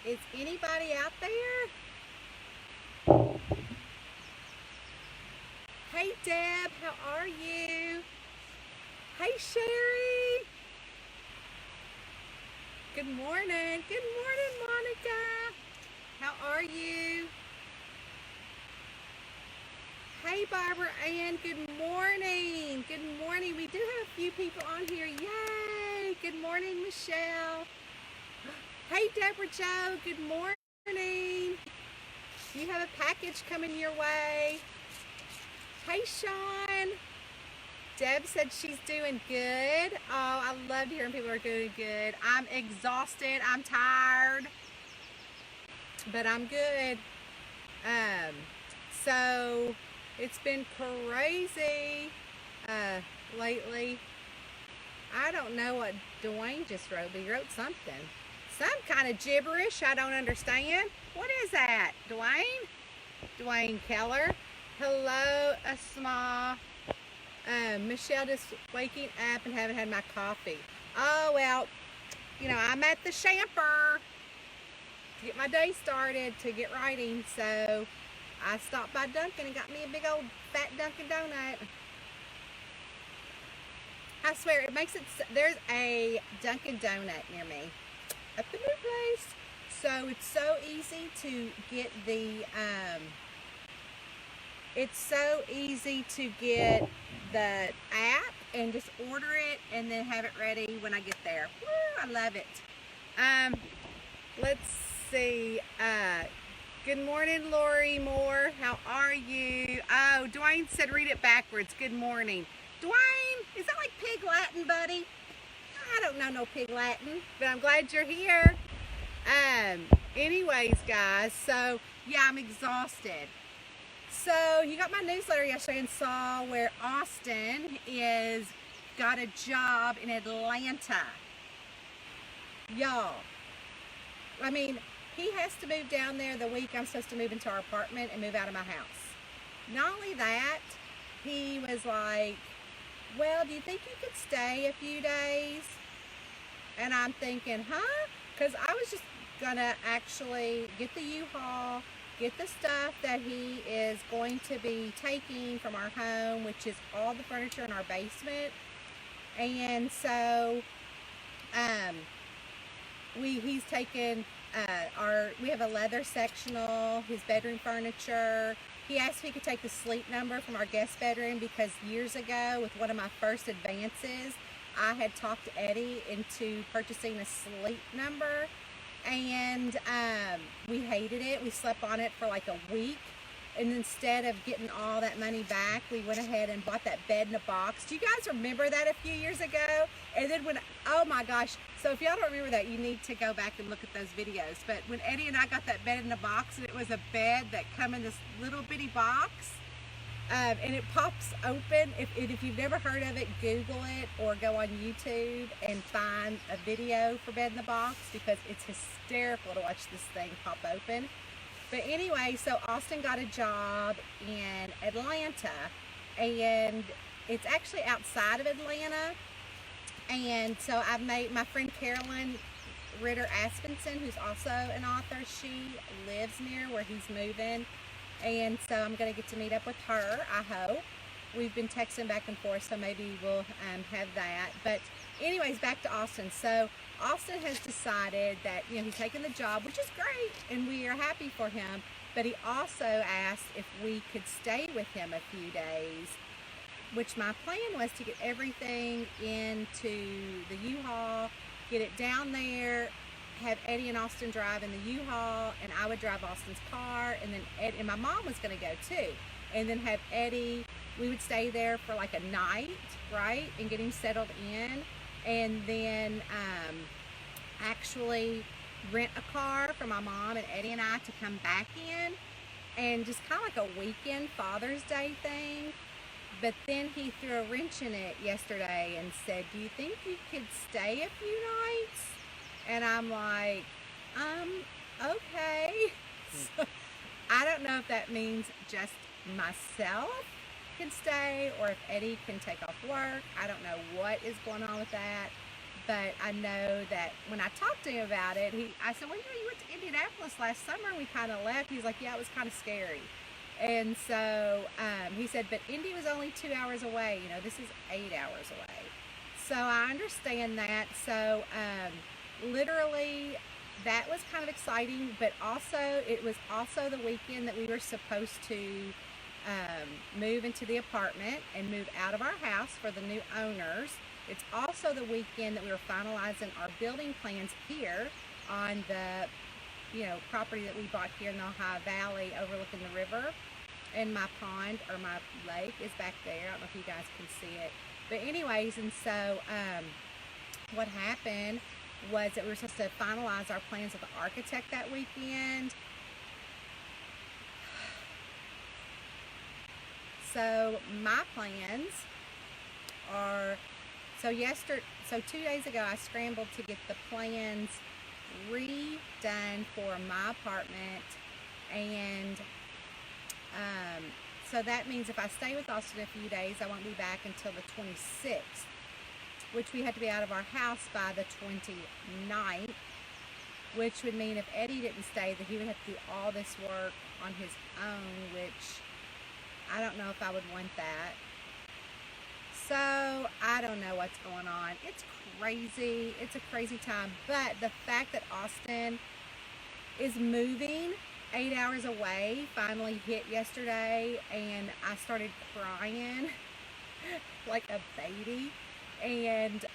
Is anybody out there? Hey Deb, how are you? Hey Sherry. Good morning. Good morning, Monica. How are you? Hey Barbara Ann, good morning. Good morning. We do have a few people on here. Yay! Good morning, Michelle. Hey Deborah Joe, good morning. You have a package coming your way. Hey Sean. Deb said she's doing good. Oh, I love hearing people are doing good. I'm exhausted. I'm tired, but I'm good. Um, so it's been crazy lately. I don't know what Dwayne just wrote, but he wrote something. Some kind of gibberish I don't understand. What is that, Dwayne? Dwayne Keller. Hello, Asma. Michelle just waking up and haven't had my coffee. Oh, well, I'm at the Shamper to get my day started, to get writing. So I stopped by Dunkin' and got me a big old fat Dunkin' donut. I swear, there's a Dunkin' Donut near me at the new place. So it's so easy to get the app and just order it and then have it ready when I get there. Woo, I love it. Let's see. Good morning, Lori Moore. How are you? Oh, Dwayne said read it backwards. Good morning. Dwayne, is that like Pig Latin, buddy? I don't know no Pig Latin, but I'm glad you're here. Anyways, guys, so yeah, I'm exhausted. So you got my newsletter yesterday and saw where Austin got a job in Atlanta. Y'all, I mean, he has to move down there the week I'm supposed to move into our apartment and move out of my house. Not only that, he was like, well, do you think you could stay a few days? And I'm thinking, huh? Because I was just gonna actually get the U-Haul, get the stuff that he is going to be taking from our home, which is all the furniture in our basement. And so he's taken we have a leather sectional, his bedroom furniture. He asked if he could take the sleep number from our guest bedroom because years ago, with one of my first advances, I had talked Eddie into purchasing a sleep number, and we hated it. We slept on it for like a week, and instead of getting all that money back, we went ahead and bought that bed in a box. Do you guys remember that a few years ago? And then oh my gosh, so if y'all don't remember that, you need to go back and look at those videos. But when Eddie and I got that bed in a box, and it was a bed that come in this little bitty box, and it pops open. If you've never heard of it, Google it or go on YouTube and find a video for bed in the box, because it's hysterical to watch this thing pop open. But anyway, so Austin got a job in Atlanta, and it's actually outside of Atlanta. And so I've made my friend Carolyn Ritter Aspenson, who's also an author, she lives near where he's moving. And so I'm going to get to meet up with her, I hope. We've been texting back and forth, so maybe we'll have that. But anyways, back to Austin. So Austin has decided that, he's taking the job, which is great, and we are happy for him. But he also asked if we could stay with him a few days, which my plan was to get everything into the U-Haul, get it down there, have Eddie and Austin drive in the U-Haul, and I would drive Austin's car, and then and my mom was going to go too, and then have Eddie. We would stay there for like a night, right, and get him settled in, and then actually rent a car for my mom and Eddie and I to come back in, and just kind of like a weekend Father's Day thing. But then he threw a wrench in it yesterday and said, do you think you could stay a few nights? And I'm like, okay. So, I don't know if that means just myself can stay or if Eddie can take off work. I don't know what is going on with that. but I know that when I talked to him about it, I said, well, you went to Indianapolis last summer. We kind of left. He's like, yeah, it was kind of scary. And so he said, but Indy was only 2 hours away. This is 8 hours away. So I understand that. So literally, that was kind of exciting, but also it was also the weekend that we were supposed to move into the apartment and move out of our house for the new owners. It's also the weekend that we were finalizing our building plans here on the property that we bought here in the Ohio Valley overlooking the river. And my pond, or my lake, is back there. I don't know if you guys can see it. But anyways, and so what happened was that we were supposed to finalize our plans with the architect that weekend. So my plans are, so 2 days ago I scrambled to get the plans redone for my apartment, and so that means if I stay with Austin a few days, I won't be back until the 26th, which we had to be out of our house by the 29th, which would mean if Eddie didn't stay, that he would have to do all this work on his own, which I don't know if I would want that. So I don't know what's going on. It's crazy. It's a crazy time. But the fact that Austin is moving 8 hours away finally hit yesterday, and I started crying like a baby, and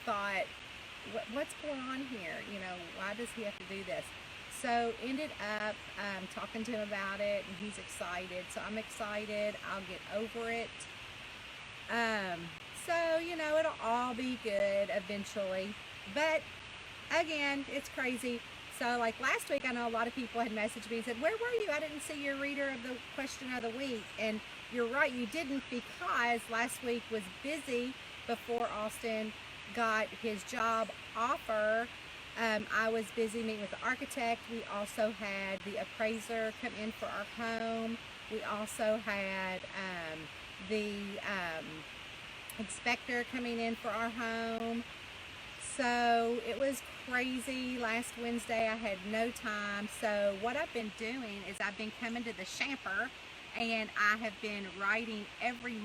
thought, what's going on here? Why does he have to do this? So ended up talking to him about it, and he's excited. So I'm excited. I'll get over it. So it'll all be good eventually. But again, it's crazy. So like last week, I know a lot of people had messaged me and said, where were you? I didn't see your reader of the question of the week. And you're right, you didn't, because last week was busy before Austin got his job offer. I was busy meeting with the architect. We also had the appraiser come in for our home. We also had the inspector coming in for our home. So it was crazy. Last Wednesday I had no time. So what I've been doing is I've been coming to the Shamper, and I have been writing every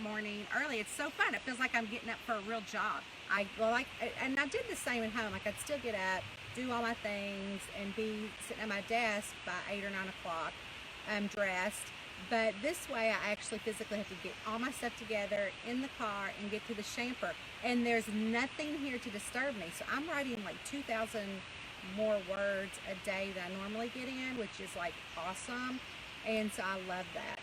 morning early. It's so fun. It feels like I'm getting up for a real job. And I did the same at home. Like, I'd still get up, do all my things, and be sitting at my desk by 8 or 9 o'clock, dressed. But this way, I actually physically have to get all my stuff together in the car and get to the Shamper. And there's nothing here to disturb me. So I'm writing like 2,000 more words a day than I normally get in, which is like awesome. And so I love that.